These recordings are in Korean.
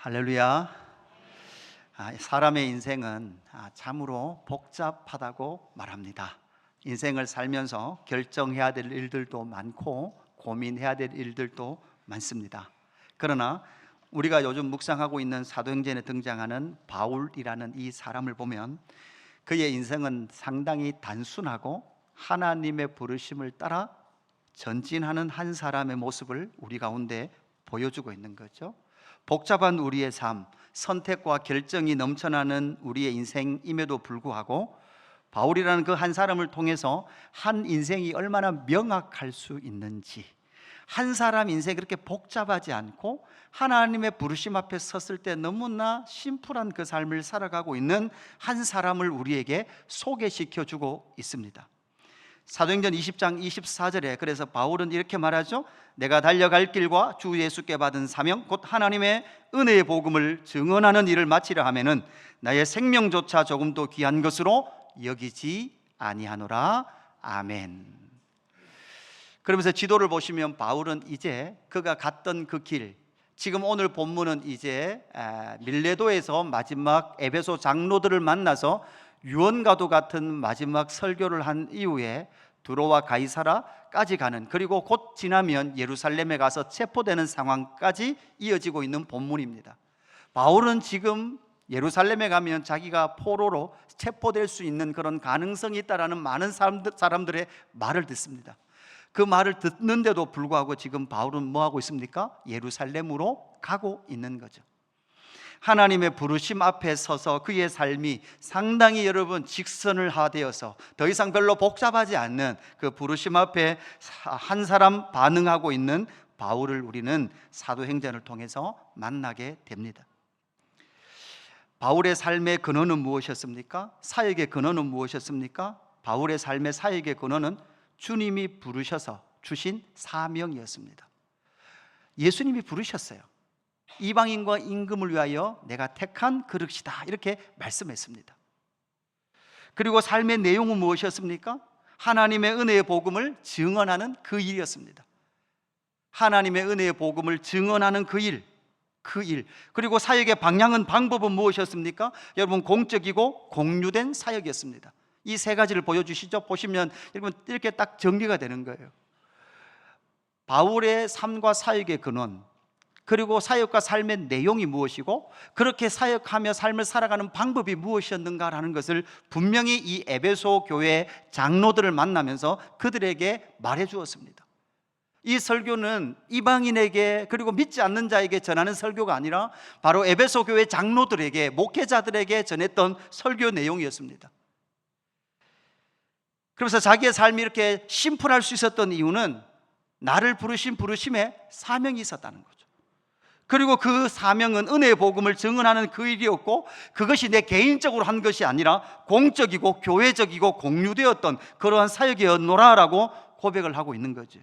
할렐루야. 사람의 인생은 참으로 복잡하다고 말합니다. 인생을 살면서 결정해야 될 일들도 많고 고민해야 될 일들도 많습니다. 그러나 우리가 요즘 묵상하고 있는 사도행전에 등장하는 바울이라는 이 사람을 보면 그의 인생은 상당히 단순하고 하나님의 부르심을 따라 전진하는 한 사람의 모습을 우리 가운데 보여주고 있는 거죠. 복잡한 우리의 삶, 선택과 결정이 넘쳐나는 우리의 인생임에도 불구하고 바울이라는 그 한 사람을 통해서 한 인생이 얼마나 명확할 수 있는지, 한 사람 인생이 그렇게 복잡하지 않고 하나님의 부르심 앞에 섰을 때 너무나 심플한 그 삶을 살아가고 있는 한 사람을 우리에게 소개시켜주고 있습니다. 사도행전 20장 24절에 그래서 바울은 이렇게 말하죠. 내가 달려갈 길과 주 예수께 받은 사명 곧 하나님의 은혜의 복음을 증언하는 일을 마치려 하면은 나의 생명조차 조금도 귀한 것으로 여기지 아니하노라. 아멘. 그러면서 지도를 보시면 바울은 이제 그가 갔던 그 길, 지금 오늘 본문은 이제 밀레도에서 마지막 에베소 장로들을 만나서 유언과도 같은 마지막 설교를 한 이후에 두로와 가이사라까지 가는, 그리고 곧 지나면 예루살렘에 가서 체포되는 상황까지 이어지고 있는 본문입니다. 바울은 지금 예루살렘에 가면 자기가 포로로 체포될 수 있는 그런 가능성이 있다라는 많은 사람들의 말을 듣습니다. 그 말을 듣는데도 불구하고 지금 바울은 뭐 하고 있습니까? 예루살렘으로 가고 있는 거죠. 하나님의 부르심 앞에 서서 그의 삶이 상당히 여러분 직선을 하되어서 더 이상 별로 복잡하지 않는 그 부르심 앞에 한 사람 반응하고 있는 바울을 우리는 사도행전을 통해서 만나게 됩니다. 바울의 삶의 근원은 무엇이었습니까? 사역의 근원은 무엇이었습니까? 바울의 삶의 사역의 근원은 주님이 부르셔서 주신 사명이었습니다. 예수님이 부르셨어요. 이방인과 임금을 위하여 내가 택한 그릇이다, 이렇게 말씀했습니다. 그리고 삶의 내용은 무엇이었습니까? 하나님의 은혜의 복음을 증언하는 그 일이었습니다. 하나님의 은혜의 복음을 증언하는 그 일. 그리고 사역의 방향은, 방법은 무엇이었습니까? 여러분, 공적이고 공유된 사역이었습니다. 이 세 가지를 보여주시죠. 보시면 여러분 이렇게 딱 정리가 되는 거예요. 바울의 삶과 사역의 근원, 그리고 사역과 삶의 내용이 무엇이고 그렇게 사역하며 삶을 살아가는 방법이 무엇이었는가라는 것을 분명히 이 에베소 교회 장로들을 만나면서 그들에게 말해 주었습니다. 이 설교는 이방인에게 그리고 믿지 않는 자에게 전하는 설교가 아니라 바로 에베소 교회 장로들에게, 목회자들에게 전했던 설교 내용이었습니다. 그래서 자기의 삶이 이렇게 심플할 수 있었던 이유는 나를 부르신 부르심에 사명이 있었다는 거죠. 그리고 그 사명은 은혜의 복음을 증언하는 그 일이었고, 그것이 내 개인적으로 한 것이 아니라 공적이고 교회적이고 공유되었던 그러한 사역이었노라라고 고백을 하고 있는 거죠.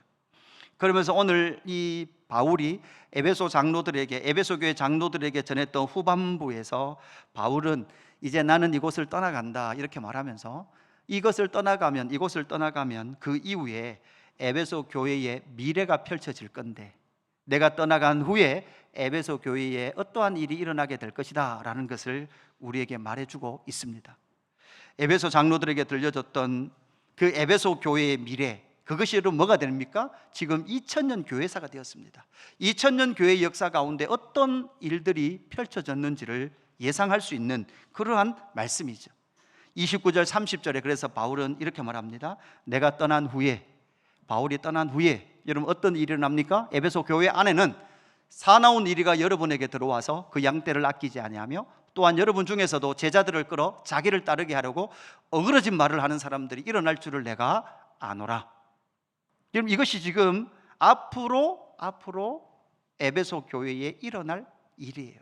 그러면서 오늘 이 바울이 에베소 장로들에게, 에베소 교회 장로들에게 전했던 후반부에서 바울은 이제 나는 이곳을 떠나간다 이렇게 말하면서 이곳을 떠나가면 그 이후에 에베소 교회의 미래가 펼쳐질 건데, 내가 떠나간 후에 에베소 교회에 어떠한 일이 일어나게 될 것이다 라는 것을 우리에게 말해주고 있습니다. 에베소 장로들에게 들려줬던 그 에베소 교회의 미래, 그것이 여러분 뭐가 됩니까? 지금 2000년 교회사가 되었습니다. 2000년 교회의 역사 가운데 어떤 일들이 펼쳐졌는지를 예상할 수 있는 그러한 말씀이죠. 29절 30절에 그래서 바울은 이렇게 말합니다. 내가 떠난 후에, 바울이 떠난 후에 여러분 어떤 일이 일어납니까? 에베소 교회 안에는 사나운 이리가 여러분에게 들어와서 그 양떼를 아끼지 아니하며, 또한 여러분 중에서도 제자들을 끌어 자기를 따르게 하려고 어그러진 말을 하는 사람들이 일어날 줄을 내가 아노라. 여러분, 이것이 지금 앞으로 에베소 교회에 일어날 일이에요.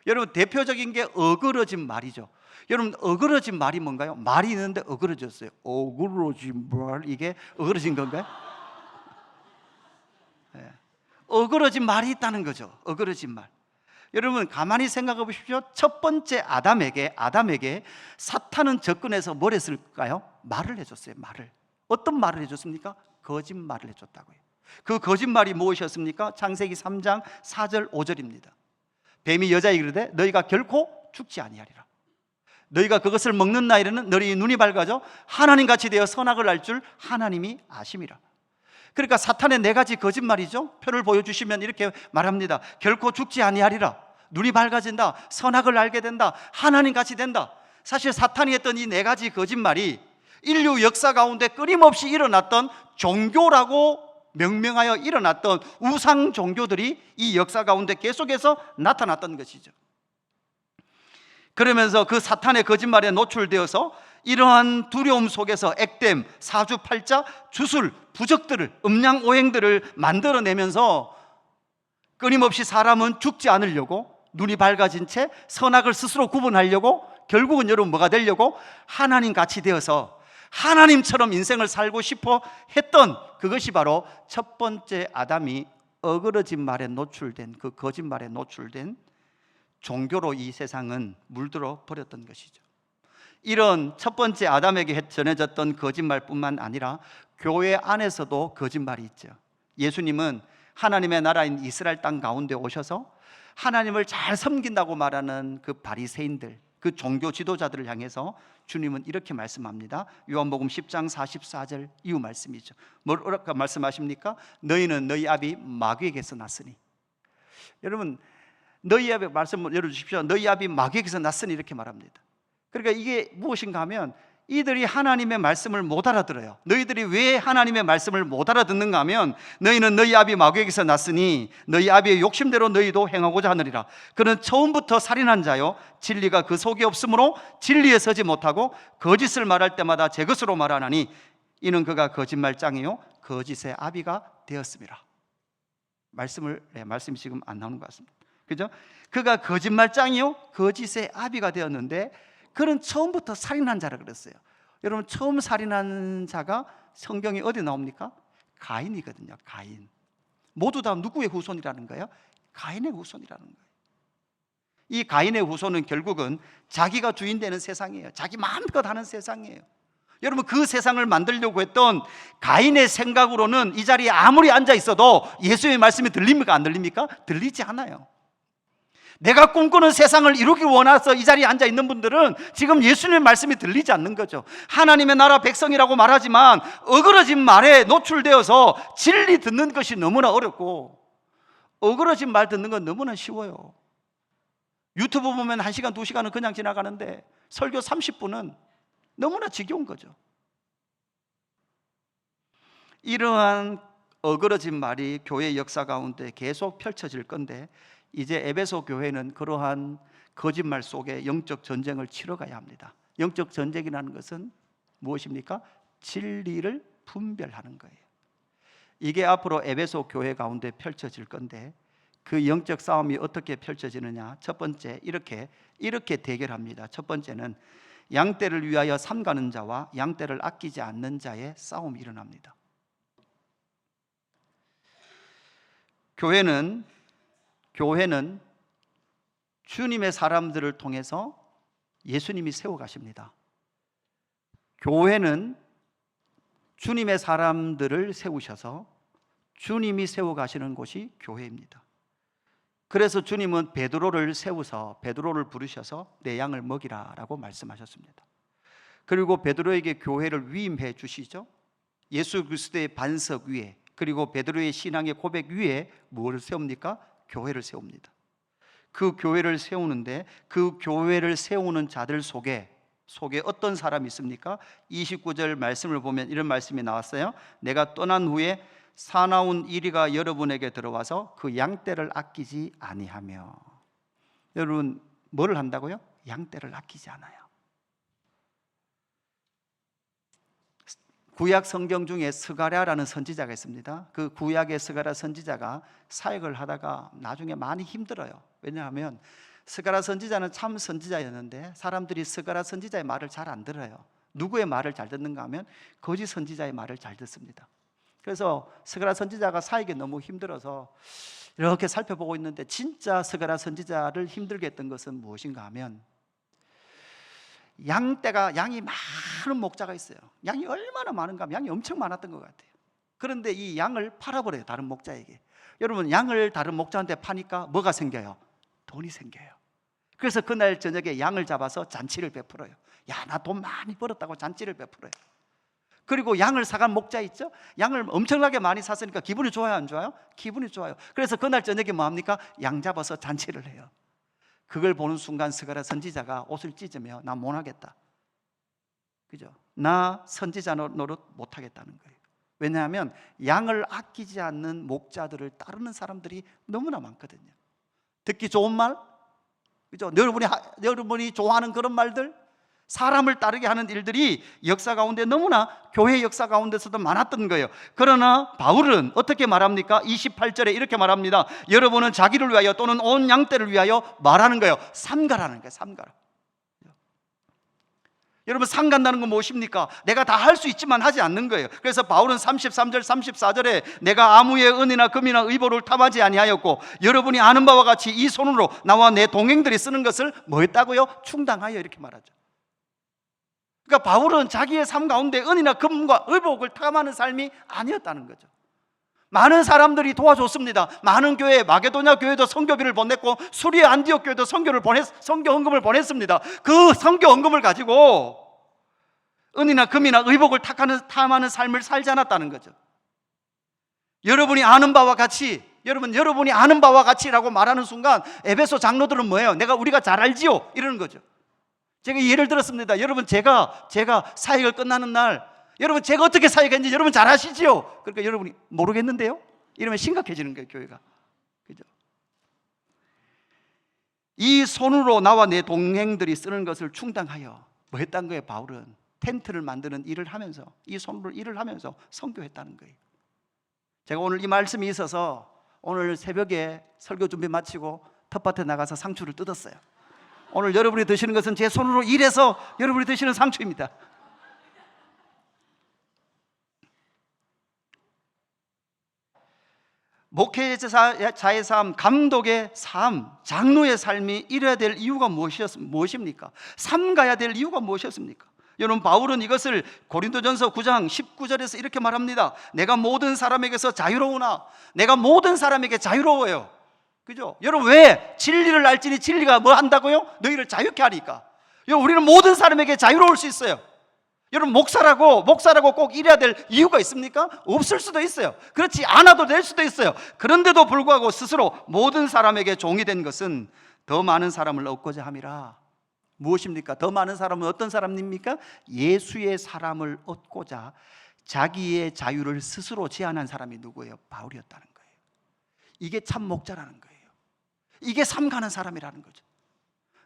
여러분, 대표적인 게 어그러진 말이죠. 여러분, 어그러진 말이 뭔가요? 말이 있는데 어그러졌어요. 어그러진 말, 이게 어그러진 건가요? 네. 어그러진 말이 있다는 거죠. 어그러진 말. 여러분, 가만히 생각해 보십시오. 첫 번째 아담에게 사탄은 접근해서 뭘 했을까요? 말을 해줬어요. 말을. 어떤 말을 해줬습니까? 거짓말을 해줬다고요. 그 거짓말이 무엇이었습니까? 창세기 3장 4절 5절입니다. 뱀이 여자에게 이르되 너희가 결코 죽지 아니하리라. 너희가 그것을 먹는 날에는 너희 눈이 밝아져 하나님같이 되어 선악을 알 줄 하나님이 아심이라. 그러니까 사탄의 네 가지 거짓말이죠. 표를 보여주시면 이렇게 말합니다. 결코 죽지 아니하리라. 눈이 밝아진다. 선악을 알게 된다. 하나님같이 된다. 사실 사탄이 했던 이 네 가지 거짓말이 인류 역사 가운데 끊임없이 일어났던 종교라고 명명하여 일어났던 우상 종교들이 이 역사 가운데 계속해서 나타났던 것이죠. 그러면서 그 사탄의 거짓말에 노출되어서 이러한 두려움 속에서 액땜, 사주팔자, 주술, 부적들을, 음양오행들을 만들어내면서 끊임없이 사람은 죽지 않으려고 눈이 밝아진 채 선악을 스스로 구분하려고 결국은 여러분 뭐가 되려고 하나님 같이 되어서 하나님처럼 인생을 살고 싶어 했던 그것이 바로 첫 번째 아담이 어그러진 말에 노출된 그 거짓말에 노출된 종교로 이 세상은 물들어 버렸던 것이죠. 이런 첫 번째 아담에게 전해졌던 거짓말뿐만 아니라 교회 안에서도 거짓말이 있죠. 예수님은 하나님의 나라인 이스라엘 땅 가운데 오셔서 하나님을 잘 섬긴다고 말하는 그 바리새인들, 그 종교 지도자들을 향해서 주님은 이렇게 말씀합니다. 요한복음 10장 44절 이후 말씀이죠. 뭐라고 말씀하십니까? 너희는 너희 아비 마귀에게서 났으니. 여러분, 너희 아비 말씀을 열어주십시오. 너희 아비 마귀에게서 났으니 이렇게 말합니다. 그러니까 이게 무엇인가 하면 이들이 하나님의 말씀을 못 알아들어요. 너희들이 왜 하나님의 말씀을 못 알아듣는가 하면 너희는 너희 아비 마귀에게서 났으니 너희 아비의 욕심대로 너희도 행하고자 하느니라. 그는 처음부터 살인한 자요 진리가 그 속에 없으므로 진리에 서지 못하고 거짓을 말할 때마다 제 것으로 말하나니 이는 그가 거짓말장이요 거짓의 아비가 되었습니다. 말씀이 지금 안 나오는 것 같습니다. 그죠? 그가 거짓말장이요 거짓의 아비가 되었는데 그는 처음부터 살인한 자라 그랬어요. 여러분, 처음 살인한 자가 성경에 어디 나옵니까? 가인이거든요. 가인. 모두 다 누구의 후손이라는 거예요? 가인의 후손이라는 거예요. 이 가인의 후손은 결국은 자기가 주인 되는 세상이에요. 자기 마음껏 하는 세상이에요. 여러분, 그 세상을 만들려고 했던 가인의 생각으로는 이 자리에 아무리 앉아 있어도 예수의 말씀이 들립니까? 안 들립니까? 들리지 않아요. 내가 꿈꾸는 세상을 이루기 원해서 이 자리에 앉아 있는 분들은 지금 예수님의 말씀이 들리지 않는 거죠. 하나님의 나라 백성이라고 말하지만 어그러진 말에 노출되어서 진리 듣는 것이 너무나 어렵고 어그러진 말 듣는 건 너무나 쉬워요. 유튜브 보면 1시간, 2시간은 그냥 지나가는데 설교 30분은 너무나 지겨운 거죠. 이러한 어그러진 말이 교회 역사 가운데 계속 펼쳐질 건데 이제 에베소 교회는 그러한 거짓말 속에 영적 전쟁을 치러가야 합니다. 영적 전쟁이라는 것은 무엇입니까? 진리를 분별하는 거예요. 이게 앞으로 에베소 교회 가운데 펼쳐질 건데 그 영적 싸움이 어떻게 펼쳐지느냐? 첫 번째 이렇게 대결합니다. 첫 번째는 양떼를 위하여 삼가는 자와 양떼를 아끼지 않는 자의 싸움이 일어납니다. 교회는 주님의 사람들을 통해서 예수님이 세워가십니다. 교회는 주님의 사람들을 세우셔서 주님이 세워가시는 곳이 교회입니다. 그래서 주님은 베드로를 세우서 베드로를 부르셔서 내 양을 먹이라라고 말씀하셨습니다. 그리고 베드로에게 교회를 위임해 주시죠. 예수 그리스도의 반석 위에 그리고 베드로의 신앙의 고백 위에 무엇을 세웁니까? 교회를 세웁니다. 그 교회를 세우는데 그 교회를 세우는 자들 속에 어떤 사람이 있습니까? 29절 말씀을 보면 이런 말씀이 나왔어요. 내가 떠난 후에 사나운 이리가 여러분에게 들어와서 그 양떼를 아끼지 아니하며. 여러분, 뭐를 한다고요? 양떼를 아끼지 않아요. 구약 성경 중에 스가랴라는 선지자가 있습니다. 그 구약의 스가랴 선지자가 사역을 하다가 나중에 많이 힘들어요. 왜냐하면 스가랴 선지자는 참 선지자였는데 사람들이 스가랴 선지자의 말을 잘 안 들어요. 누구의 말을 잘 듣는가 하면 거짓 선지자의 말을 잘 듣습니다. 그래서 스가랴 선지자가 사역이 너무 힘들어서 이렇게 살펴보고 있는데 진짜 스가랴 선지자를 힘들게 했던 것은 무엇인가 하면 양이 많은 목자가 있어요. 양이 얼마나 많은가 하면 양이 엄청 많았던 것 같아요. 그런데 이 양을 팔아버려요. 다른 목자에게. 여러분, 양을 다른 목자한테 파니까 뭐가 생겨요? 돈이 생겨요. 그래서 그날 저녁에 양을 잡아서 잔치를 베풀어요. 야, 나 돈 많이 벌었다고 잔치를 베풀어요. 그리고 양을 사간 목자 있죠? 양을 엄청나게 많이 샀으니까 기분이 좋아요, 안 좋아요? 기분이 좋아요. 그래서 그날 저녁에 뭐 합니까? 양 잡아서 잔치를 해요. 그걸 보는 순간 스가랴 선지자가 옷을 찢으며 나 못 하겠다. 그죠? 나 선지자 노릇 못 하겠다는 거예요. 왜냐하면 양을 아끼지 않는 목자들을 따르는 사람들이 너무나 많거든요. 듣기 좋은 말, 그죠? 여러분이 좋아하는 그런 말들, 사람을 따르게 하는 일들이 역사 가운데 너무나 교회 역사 가운데서도 많았던 거예요. 그러나 바울은 어떻게 말합니까? 28절에 이렇게 말합니다. 여러분은 자기를 위하여 또는 온 양떼를 위하여 말하는 거예요. 삼가라는 거예요. 삼가라. 여러분, 삼간다는 건 무엇입니까? 내가 다 할 수 있지만 하지 않는 거예요. 그래서 바울은 33절 34절에 내가 아무의 은이나 금이나 의복을 탐하지 아니하였고 여러분이 아는 바와 같이 이 손으로 나와 내 동행들이 쓰는 것을 뭐 했다고요? 충당하여, 이렇게 말하죠. 그러니까 바울은 자기의 삶 가운데 은이나 금과 의복을 탐하는 삶이 아니었다는 거죠. 많은 사람들이 도와줬습니다. 많은 교회, 마게도냐 교회도 선교비를 보냈고 수리의 안디옥 교회도 선교 헌금을 보냈습니다. 그 선교 헌금을 가지고 은이나 금이나 의복을 탐하는 삶을 살지 않았다는 거죠. 여러분이 아는 바와 같이, 여러분이 아는 바와 같이라고 말하는 순간 에베소 장로들은 뭐예요? 우리가 잘 알지요? 이러는 거죠. 제가 예를 들었습니다. 여러분, 제가 사역을 끝나는 날, 여러분 제가 어떻게 사역했는지 여러분 잘 아시지요? 그러니까 여러분이 모르겠는데요? 이러면 심각해지는 거예요, 교회가. 그죠? 이 손으로 나와 내 동행들이 쓰는 것을 충당하여 뭐 했다는 거예요? 바울은 텐트를 만드는 일을 하면서, 이 손으로 일을 하면서 선교했다는 거예요. 제가 오늘 이 말씀이 있어서 오늘 새벽에 설교 준비 마치고 텃밭에 나가서 상추를 뜯었어요. 오늘 여러분이 드시는 것은 제 손으로 일해서 여러분이 드시는 상추입니다. 목회자의 삶, 감독의 삶, 장로의 삶이 이래야 될 이유가 무엇입니까? 삼가야 될 이유가 무엇이었습니까? 여러분, 바울은 이것을 고린도전서 9장 19절에서 이렇게 말합니다. 내가 모든 사람에게서 자유로우나, 내가 모든 사람에게 자유로워요. 그죠? 여러분, 왜? 진리를 알지니 진리가 뭐 한다고요? 너희를 자유케 하니까. 여러분, 우리는 모든 사람에게 자유로울 수 있어요. 여러분, 목사라고 꼭 이래야 될 이유가 있습니까? 없을 수도 있어요. 그렇지 않아도 될 수도 있어요. 그런데도 불구하고 스스로 모든 사람에게 종이 된 것은 더 많은 사람을 얻고자 함이라. 무엇입니까? 더 많은 사람은 어떤 사람입니까? 예수의 사람을 얻고자 자기의 자유를 스스로 제한한 사람이 누구예요? 바울이었다는 거예요. 이게 참 목자라는 거예요. 이게 삼가는 사람이라는 거죠.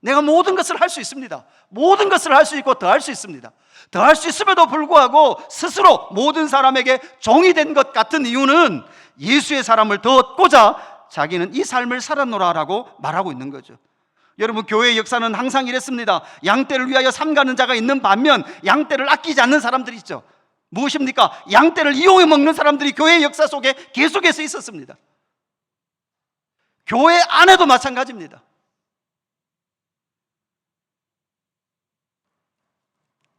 내가 모든 것을 할 수 있습니다. 모든 것을 할 수 있고 더 할 수 있습니다. 더 할 수 있음에도 불구하고 스스로 모든 사람에게 종이 된 것 같은 이유는 예수의 사람을 더 얻고자 자기는 이 삶을 살았노라라고 말하고 있는 거죠. 여러분, 교회의 역사는 항상 이랬습니다. 양떼를 위하여 삼가는 자가 있는 반면 양떼를 아끼지 않는 사람들이 있죠. 무엇입니까? 양떼를 이용해 먹는 사람들이 교회의 역사 속에 계속해서 있었습니다. 교회 안에도 마찬가지입니다.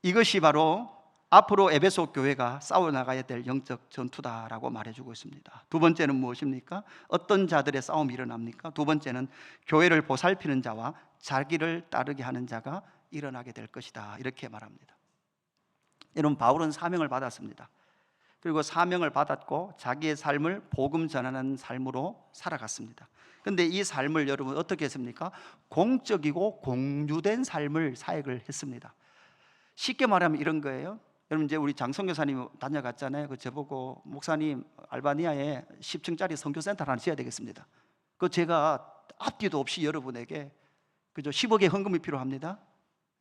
이것이 바로 앞으로 에베소 교회가 싸워나가야 될 영적 전투다라고 말해주고 있습니다. 두 번째는 무엇입니까? 어떤 자들의 싸움이 일어납니까? 두 번째는 교회를 보살피는 자와 자기를 따르게 하는 자가 일어나게 될 것이다, 이렇게 말합니다. 여러분, 바울은 사명을 받았습니다. 그리고 사명을 받았고 자기의 삶을 복음 전하는 삶으로 살아갔습니다. 그런데 이 삶을 여러분 어떻게 했습니까? 공적이고 공유된 삶을 사역을 했습니다. 쉽게 말하면 이런 거예요. 여러분, 이제 우리 장성교사님 다녀갔잖아요. 그 저보고 목사님 알바니아에 10층짜리 선교센터 하나 지어야 되겠습니다. 그 제가 앞뒤도 없이 여러분에게 그죠, 10억의 헌금이 필요합니다.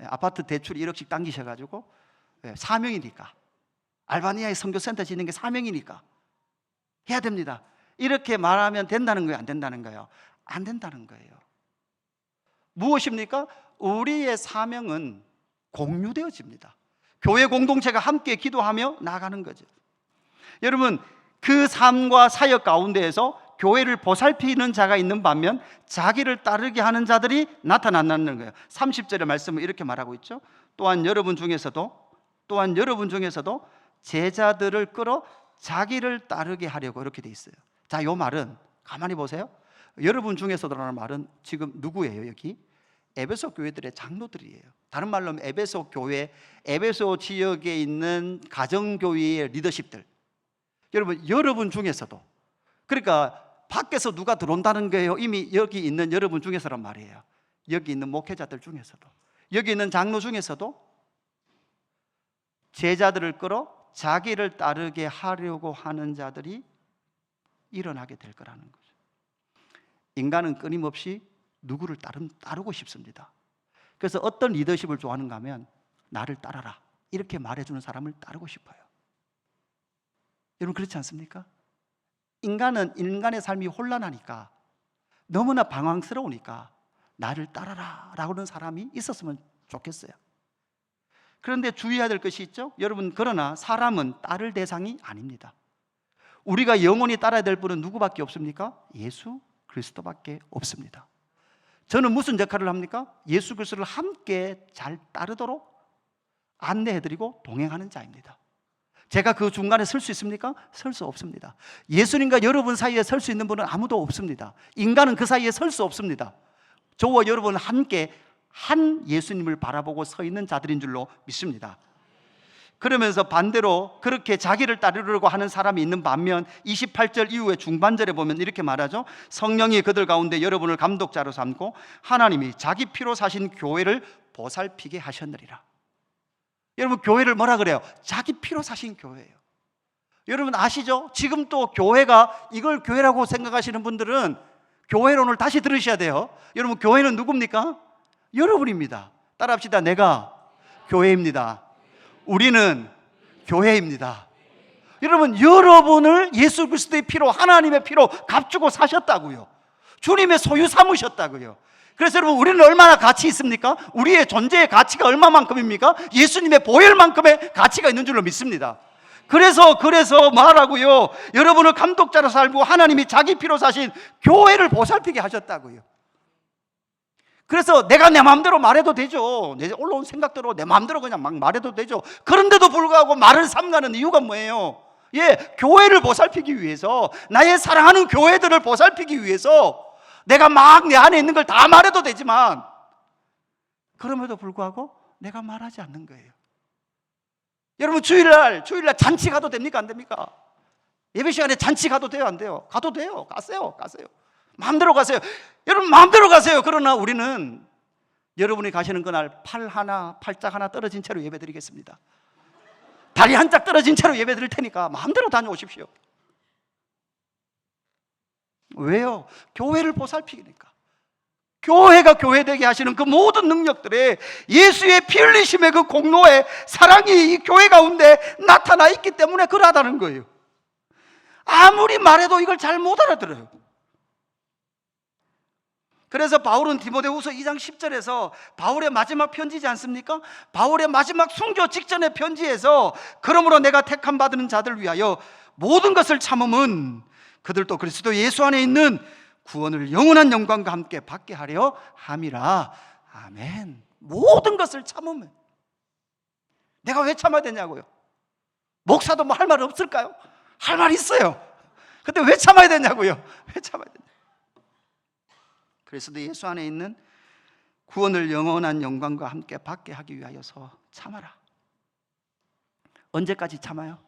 아파트 대출 1억씩 당기셔가지고 사명이니까, 알바니아에 선교센터 짓는 게 사명이니까 해야 됩니다. 이렇게 말하면 된다는 거예요? 안 된다는 거예요? 안 된다는 거예요. 무엇입니까? 우리의 사명은 공유되어집니다. 교회 공동체가 함께 기도하며 나가는 거죠. 여러분, 그 삶과 사역 가운데에서 교회를 보살피는 자가 있는 반면 자기를 따르게 하는 자들이 나타난다는 거예요. 30절의 말씀은 이렇게 말하고 있죠. 또한 여러분 중에서도 제자들을 끌어 자기를 따르게 하려고, 이렇게 돼 있어요. 자, 이 말은 가만히 보세요. 여러분 중에서도라는 말은 지금 누구예요? 여기 에베소 교회들의 장로들이에요. 다른 말로 하면 에베소 교회, 에베소 지역에 있는 가정교회의 리더십들. 여러분 중에서도, 그러니까 밖에서 누가 들어온다는 거예요. 이미 여기 있는 여러분 중에서란 말이에요. 여기 있는 목회자들 중에서도, 여기 있는 장로 중에서도 제자들을 끌어 자기를 따르게 하려고 하는 자들이 일어나게 될 거라는 거죠. 인간은 끊임없이 누구를 따르고 싶습니다. 그래서 어떤 리더십을 좋아하는가 하면 나를 따라라 이렇게 말해주는 사람을 따르고 싶어요. 여러분 그렇지 않습니까? 인간은 인간의 삶이 혼란하니까, 너무나 방황스러우니까 나를 따라라 라고 하는 사람이 있었으면 좋겠어요. 그런데 주의해야 될 것이 있죠. 여러분, 그러나 사람은 따를 대상이 아닙니다. 우리가 영원히 따라야 될 분은 누구밖에 없습니까? 예수 그리스도밖에 없습니다. 저는 무슨 역할을 합니까? 예수 그리스도를 함께 잘 따르도록 안내해드리고 동행하는 자입니다. 제가 그 중간에 설 수 있습니까? 설 수 없습니다. 예수님과 여러분 사이에 설 수 있는 분은 아무도 없습니다. 인간은 그 사이에 설 수 없습니다. 저와 여러분은 함께 한 예수님을 바라보고 서 있는 자들인 줄로 믿습니다. 그러면서 반대로 그렇게 자기를 따르려고 하는 사람이 있는 반면 28절 이후에 중반절에 보면 이렇게 말하죠. 성령이 그들 가운데 여러분을 감독자로 삼고 하나님이 자기 피로 사신 교회를 보살피게 하셨느니라. 여러분, 교회를 뭐라 그래요? 자기 피로 사신 교회예요. 여러분 아시죠? 지금 또 교회가, 이걸 교회라고 생각하시는 분들은 교회론을 다시 들으셔야 돼요. 여러분, 교회는 누굽니까? 여러분입니다. 따라합시다. 내가 교회입니다. 우리는 교회입니다. 여러분, 여러분을 예수 그리스도의 피로, 하나님의 피로 값주고 사셨다고요. 주님의 소유 삼으셨다고요. 그래서 여러분, 우리는 얼마나 가치 있습니까? 우리의 존재의 가치가 얼마만큼입니까? 예수님의 보혈만큼의 가치가 있는 줄로 믿습니다. 그래서 말하고요, 여러분을 감독자로 살고 하나님이 자기 피로 사신 교회를 보살피게 하셨다고요. 그래서 내가 내 마음대로 말해도 되죠. 내 올라온 생각대로 내 마음대로 그냥 막 말해도 되죠. 그런데도 불구하고 말을 삼가는 이유가 뭐예요? 교회를 보살피기 위해서, 나의 사랑하는 교회들을 보살피기 위해서 내가 막 내 안에 있는 걸 다 말해도 되지만, 그럼에도 불구하고 내가 말하지 않는 거예요. 여러분, 주일날 잔치 가도 됩니까? 안 됩니까? 예배 시간에 잔치 가도 돼요? 안 돼요? 가도 돼요. 가세요. 마음대로 가세요. 여러분, 마음대로 가세요. 그러나 우리는 여러분이 가시는 그날 팔짝 하나 떨어진 채로 예배 드리겠습니다. 다리 한 짝 떨어진 채로 예배 드릴 테니까 마음대로 다녀오십시오. 왜요? 교회를 보살피니까. 교회가 교회되게 하시는 그 모든 능력들에 예수의 피 흘리심의 그 공로에 사랑이 이 교회 가운데 나타나 있기 때문에 그러하다는 거예요. 아무리 말해도 이걸 잘 못 알아들어요. 그래서 바울은 디모데후서 2장 10절에서 바울의 마지막 편지지 않습니까? 바울의 마지막 순교 직전의 편지에서 그러므로 내가 택함 받는 자들 위하여 모든 것을 참음은 그들도 그리스도 예수 안에 있는 구원을 영원한 영광과 함께 받게 하려 함이라. 아멘. 모든 것을 참으면. 내가 왜 참아야 되냐고요? 목사도 뭐 할 말 없을까요? 할 말 있어요. 근데 왜 참아야 되냐고요? 왜 참아야 되냐? 그리스도 예수 안에 있는 구원을 영원한 영광과 함께 받게 하기 위하여서 참아라. 언제까지 참아요?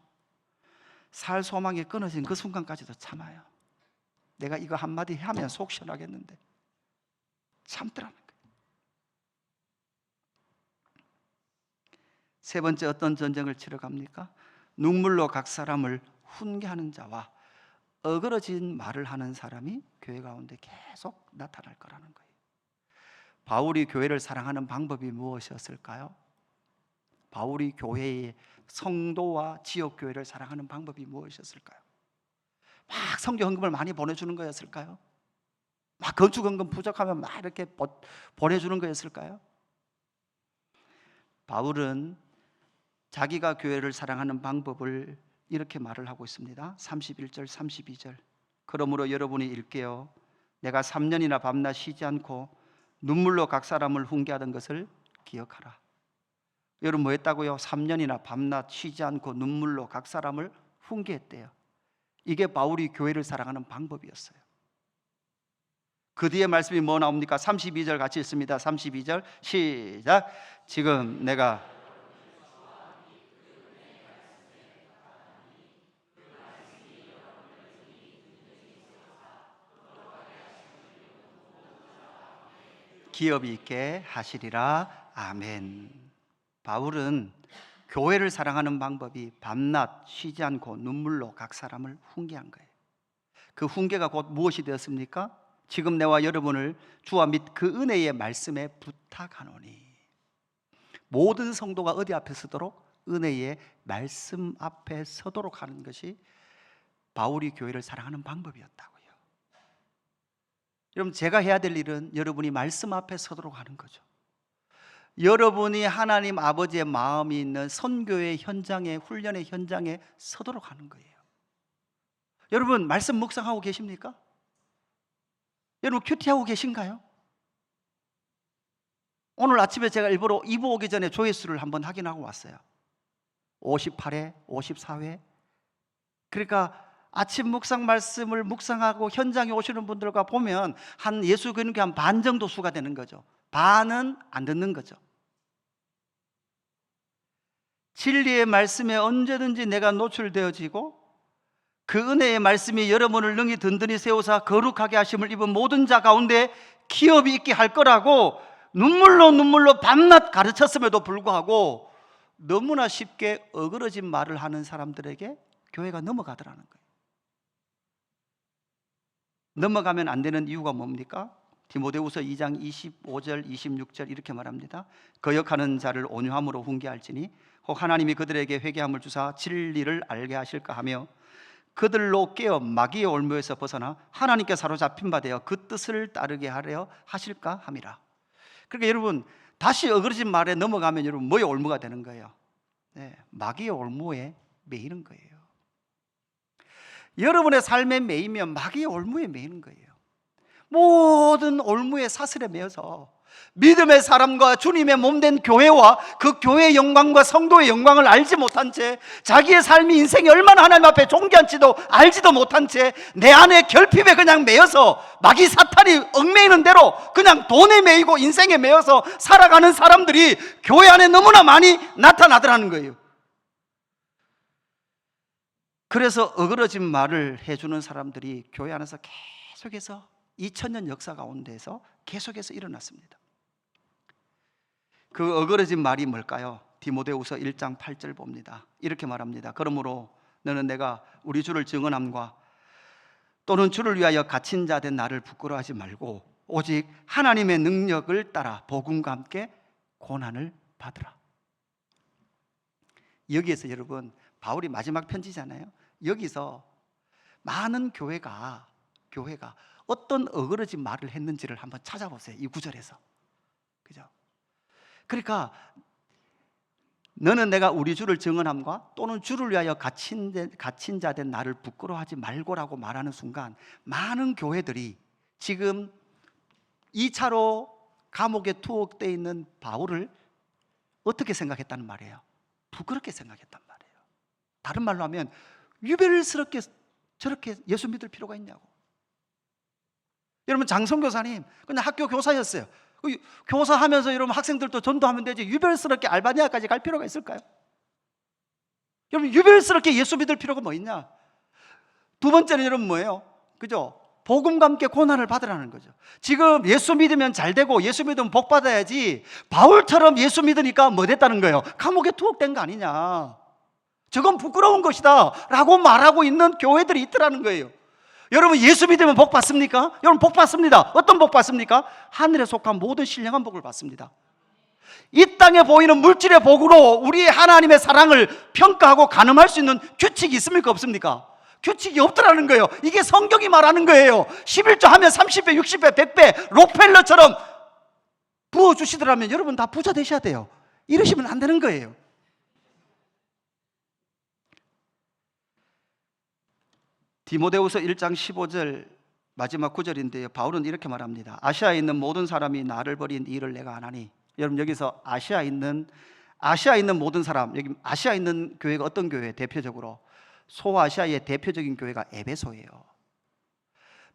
살 소망이 끊어진 그 순간까지도 참아요. 내가 이거 한마디 하면 속 시원하겠는데 참더라는 거예요. 세 번째, 어떤 전쟁을 치러 갑니까? 눈물로 각 사람을 훈계하는 자와 어그러진 말을 하는 사람이 교회 가운데 계속 나타날 거라는 거예요. 바울이 교회를 사랑하는 방법이 무엇이었을까요? 바울이 교회의 성도와 지역 교회를 사랑하는 방법이 무엇이었을까요? 막 성교 헌금을 많이 보내주는 거였을까요? 막 건축 헌금 부족하면 막 이렇게 보내주는 거였을까요? 바울은 자기가 교회를 사랑하는 방법을 이렇게 말을 하고 있습니다. 31절 32절. 그러므로 여러분이 읽게요, 내가 3년이나 밤낮 쉬지 않고 눈물로 각 사람을 훈계하던 것을 기억하라. 여러분 뭐 했다고요? 3년이나 밤낮 쉬지 않고 눈물로 각 사람을 훈계했대요. 이게 바울이 교회를 사랑하는 방법이었어요. 그 뒤에 말씀이 뭐 나옵니까? 32절 같이 읽습니다. 32절 시작. 지금 내가 기업이 있게 하시리라. 아멘. 바울은 교회를 사랑하는 방법이 밤낮 쉬지 않고 눈물로 각 사람을 훈계한 거예요. 그 훈계가 곧 무엇이 되었습니까? 지금 내와 여러분을 주와 및 그 은혜의 말씀에 부탁하노니. 모든 성도가 어디 앞에 서도록? 은혜의 말씀 앞에 서도록 하는 것이 바울이 교회를 사랑하는 방법이었다고요. 여러분, 제가 해야 될 일은 여러분이 말씀 앞에 서도록 하는 거죠. 여러분이 하나님 아버지의 마음이 있는 선교의 현장에, 훈련의 현장에 서도록 하는 거예요. 여러분, 말씀 묵상하고 계십니까? 여러분, 큐티하고 계신가요? 오늘 아침에 제가 일부러 2부 오기 전에 조회수를 한번 확인하고 왔어요. 58회, 54회. 그러니까 아침 묵상 말씀을 묵상하고 현장에 오시는 분들과 보면 한 예수 교인께 한 반 정도 수가 되는 거죠. 반은 안 듣는 거죠. 진리의 말씀에 언제든지 내가 노출되어지고 그 은혜의 말씀이 여러분을 능히 든든히 세우사 거룩하게 하심을 입은 모든 자 가운데 기업이 있게 할 거라고 눈물로 밤낮 가르쳤음에도 불구하고 너무나 쉽게 어그러진 말을 하는 사람들에게 교회가 넘어가더라는 거예요. 넘어가면 안 되는 이유가 뭡니까? 디모데후서 2장 25절 26절 이렇게 말합니다. 거역하는 자를 온유함으로 훈계할지니 혹 하나님이 그들에게 회개함을 주사 진리를 알게 하실까 하며 그들로 깨어 마귀의 올무에서 벗어나 하나님께 사로잡힌 바 되어 그 뜻을 따르게 하려 하실까 함이라. 그러니까 여러분, 다시 어그러진 말에 넘어가면 여러분 뭐의 올무가 되는 거예요? 네, 마귀의 올무에 매이는 거예요. 여러분의 삶에 매이면 마귀의 올무에 매이는 거예요. 모든 올무의 사슬에 매여서 믿음의 사람과 주님의 몸된 교회와 그 교회의 영광과 성도의 영광을 알지 못한 채 자기의 삶이 인생이 얼마나 하나님 앞에 존귀한지도 알지도 못한 채 내 안에 결핍에 그냥 매여서 마귀 사탄이 얽매이는 대로 그냥 돈에 매이고 인생에 매여서 살아가는 사람들이 교회 안에 너무나 많이 나타나더라는 거예요. 그래서 어그러진 말을 해주는 사람들이 교회 안에서 계속해서 2000년 역사 가운데에서 계속해서 일어났습니다. 그 어그러진 말이 뭘까요? 디모데후서 1장 8절 봅니다. 이렇게 말합니다. 그러므로 너는 내가 우리 주를 증언함과 또는 주를 위하여 갇힌 자 된 나를 부끄러워하지 말고 오직 하나님의 능력을 따라 복음과 함께 고난을 받으라. 여기에서 여러분, 바울이 마지막 편지잖아요. 여기서 많은 교회가 어떤 어그러진 말을 했는지를 한번 찾아보세요. 이 구절에서. 그죠? 그러니까 너는 내가 우리 주를 증언함과 또는 주를 위하여 갇힌 자 된 나를 부끄러워하지 말고라고 말하는 순간 많은 교회들이 지금 2차로 감옥에 투옥되어 있는 바울을 어떻게 생각했다는 말이에요? 부끄럽게 생각했단 말이에요. 다른 말로 하면 유별스럽게 저렇게 예수 믿을 필요가 있냐고. 여러분, 장성 교사님 그냥 학교 교사였어요. 교사하면서 여러분 학생들도 전도하면 되지 유별스럽게 알바니아까지 갈 필요가 있을까요? 여러분, 유별스럽게 예수 믿을 필요가 뭐 있냐? 두 번째는 여러분 뭐예요? 그죠? 복음과 함께 고난을 받으라는 거죠. 지금 예수 믿으면 잘 되고 예수 믿으면 복 받아야지 바울처럼 예수 믿으니까 뭐 됐다는 거예요? 감옥에 투옥된 거 아니냐? 저건 부끄러운 것이다 라고 말하고 있는 교회들이 있더라는 거예요. 여러분, 예수 믿으면 복 받습니까? 여러분, 복 받습니다. 어떤 복 받습니까? 하늘에 속한 모든 신령한 복을 받습니다. 이 땅에 보이는 물질의 복으로 우리의 하나님의 사랑을 평가하고 가늠할 수 있는 규칙이 있습니까? 없습니까? 규칙이 없더라는 거예요. 이게 성경이 말하는 거예요. 11조 하면 30배, 60배, 100배 록펠러처럼 부어주시더라면 여러분 다 부자 되셔야 돼요. 이러시면 안 되는 거예요. 디모데후서 1장 15절 마지막 구절인데요, 바울은 이렇게 말합니다. 아시아에 있는 모든 사람이 나를 버린 일을 내가 안 하니. 여러분, 여기서 아시아에 있는 모든 사람, 여기 아시아에 있는 교회가 어떤 교회예요? 대표적으로 소아시아의 대표적인 교회가 에베소예요.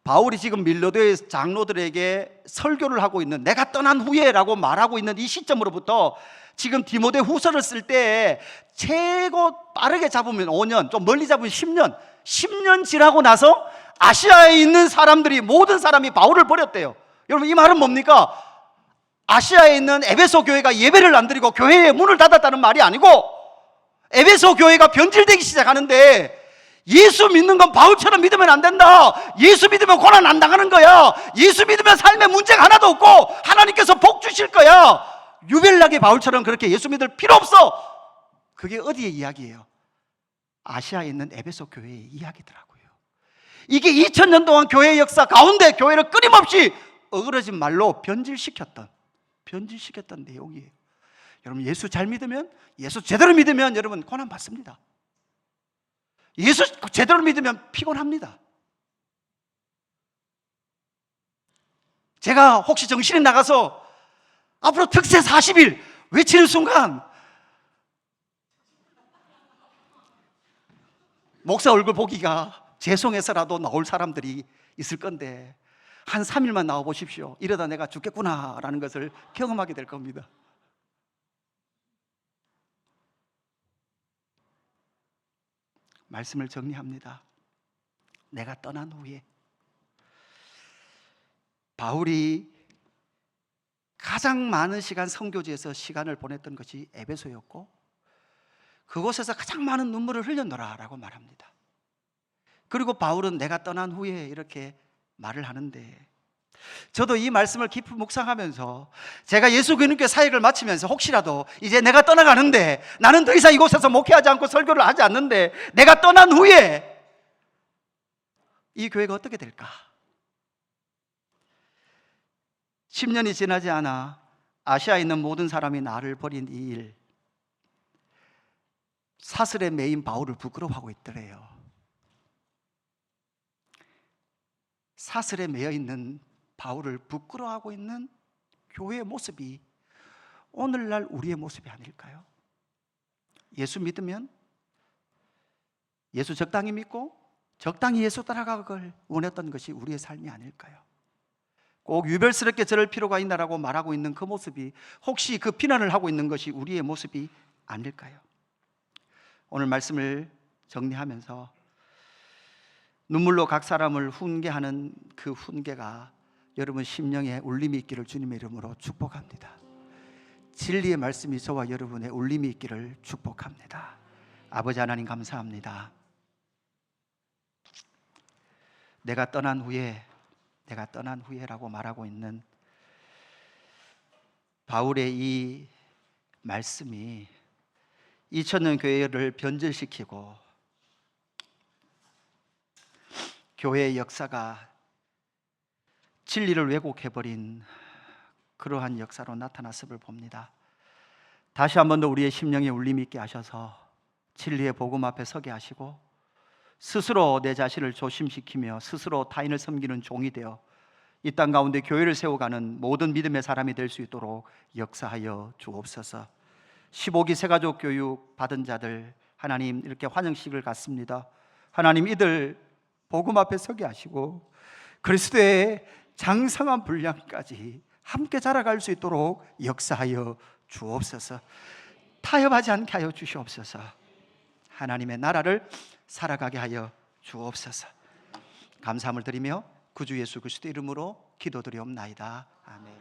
바울이 지금 밀로도의 장로들에게 설교를 하고 있는, 내가 떠난 후에라고 말하고 있는 이 시점으로부터 지금 디모데 후서를 쓸 때 최고 빠르게 잡으면 5년, 좀 멀리 잡으면 10년 지나고 나서 아시아에 있는 사람들이, 모든 사람이 바울을 버렸대요. 여러분, 이 말은 뭡니까? 아시아에 있는 에베소 교회가 예배를 안 드리고 교회의 문을 닫았다는 말이 아니고, 에베소 교회가 변질되기 시작하는데, 예수 믿는 건 바울처럼 믿으면 안 된다. 예수 믿으면 고난 안 당하는 거야. 예수 믿으면 삶에 문제가 하나도 없고 하나님께서 복 주실 거야. 유별나게 바울처럼 그렇게 예수 믿을 필요 없어. 그게 어디의 이야기예요? 아시아에 있는 에베소 교회의 이야기더라고요. 이게 2000년 동안 교회의 역사 가운데 교회를 끊임없이 어그러진 말로 변질시켰던 내용이에요. 여러분, 예수 잘 믿으면, 예수 제대로 믿으면 여러분 고난 받습니다. 예수 제대로 믿으면 피곤합니다. 제가 혹시 정신이 나가서 앞으로 특세 40일 외치는 순간 목사 얼굴 보기가 죄송해서라도 나올 사람들이 있을 건데, 한 3일만 나와 보십시오. 이러다 내가 죽겠구나라는 것을 경험하게 될 겁니다. 말씀을 정리합니다. 내가 떠난 후에 바울이 가장 많은 시간 선교지에서 시간을 보냈던 것이 에베소였고, 그곳에서 가장 많은 눈물을 흘렸노라라고 말합니다. 그리고 바울은 내가 떠난 후에 이렇게 말을 하는데, 저도 이 말씀을 깊이 묵상하면서 제가 예수 그리스도의 사역을 마치면서 혹시라도 이제 내가 떠나가는데, 나는 더 이상 이곳에서 목회하지 않고 설교를 하지 않는데, 내가 떠난 후에 이 교회가 어떻게 될까? 10년이 지나지 않아 아시아에 있는 모든 사람이 나를 버린 이 일, 사슬에 매인 바울을 부끄러워하고 있더래요. 사슬에 매여 있는 바울을 부끄러워하고 있는 교회의 모습이 오늘날 우리의 모습이 아닐까요? 예수 믿으면 예수 적당히 믿고 적당히 예수 따라가길 원했던 것이 우리의 삶이 아닐까요? 꼭 유별스럽게 저럴 필요가 있나라고 말하고 있는 그 모습이 혹시 그 비난을 하고 있는 것이 우리의 모습이 아닐까요? 오늘 말씀을 정리하면서 눈물로 각 사람을 훈계하는 그 훈계가 여러분 심령에 울림이 있기를 주님의 이름으로 축복합니다. 진리의 말씀이 저와 여러분의 울림이 있기를 축복합니다. 아버지 하나님, 감사합니다. 내가 떠난 후에라고 말하고 있는 바울의 이 말씀이 2000년 교회를 변질시키고 교회의 역사가 진리를 왜곡해버린 그러한 역사로 나타났음을 봅니다. 다시 한 번 더 우리의 심령에 울림이 있게 하셔서 진리의 복음 앞에 서게 하시고, 스스로 내 자신을 조심시키며 스스로 타인을 섬기는 종이 되어 이 땅 가운데 교회를 세워가는 모든 믿음의 사람이 될 수 있도록 역사하여 주옵소서. 15기 새가족 교육 받은 자들, 하나님 이렇게 환영식을 갖습니다. 하나님, 이들 복음 앞에 서게 하시고 그리스도의 장성한 분량까지 함께 자라갈 수 있도록 역사하여 주옵소서. 타협하지 않게 하여 주시옵소서. 하나님의 나라를 살아가게 하여 주옵소서. 감사함을 드리며 구주 예수 그리스도 이름으로 기도드리옵나이다. 아멘.